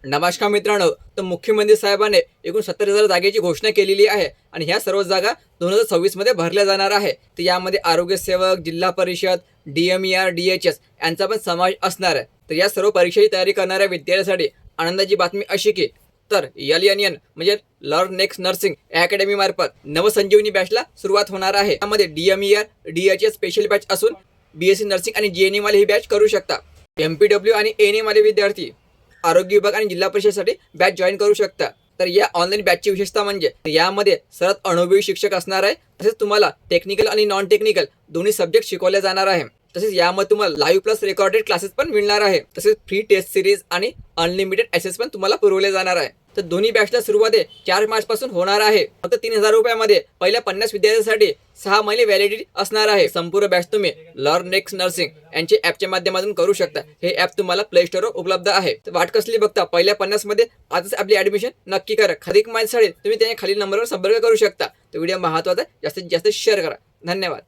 नमस्कार मित्रांनो, तर मुख्यमंत्री साहेबांनी एकूण 70,000 जागेची घोषणा केलेली आहे आणि ह्या सर्व जागा 2026 मध्ये भरल्या जाणार आहे. तर यामध्ये आरोग्य सेवक, जिल्हा परिषद, DMER, DHS यांचा पण समावेश असणार आहे. तर या सर्व परीक्षेची तयारी करणाऱ्या विद्यार्थ्यांसाठी आनंदाची बातमी अशी की तर LNN म्हणजे लर्न नेक्स्ट नर्सिंग अकॅडमी मार्फत नवसंजीवनी बॅचला सुरुवात होणार आहे. यामध्ये DMER, DHS स्पेशल बॅच असून BSc नर्सिंग आणि GNM वाले ही बॅच करू शकता. MPW आणि ANM वाले विद्यार्थी आरोग्य विभाग आणि जिल्हा परिषदेसाठी बॅच जॉईन करू शकता. तर या ऑनलाईन बॅचची विशेषता म्हणजे यामध्ये सर्वात अनुभवी शिक्षक असणार आहे. तसेच तुम्हाला टेक्निकल आणि नॉन टेक्निकल दोन्ही सब्जेक्ट शिकवले जाणार आहे. तसेच यामध्ये तुम्हाला लाईव्ह प्लस रेकॉर्डेड क्लासेस पण मिळणार आहे. तसेच फ्री टेस्ट सिरीज आणि अनलिमिटेड ॲक्सेस पण तुम्हाला पुरवले जाणार आहे. तर दोन्ही बॅचला सुरुवात 4 मार्च पासून होणार आहे. फक्त 3,000 रुपयामध्ये पहिल्या 50 विद्यार्थ्यांसाठी 6 महिने व्हॅलिडिटी असणार आहे. संपूर्ण बॅच तुम्ही लर्न नेक्स्ट नर्सिंग यांचे ॲपच्या माध्यमातून करू शकता. हे ॲप तुम्हाला प्ले स्टोरवर उपलब्ध आहे. तर वाट कसली बघता, पहिल्या 50 मध्ये आजच आपली ॲडमिशन नक्की करा. अधिक माहितीसाठी तुम्ही त्याच्या खालील नंबरवर संपर्क करू शकता. तर व्हिडिओ महत्त्वाचा जास्तीत जास्त शेअर करा. धन्यवाद.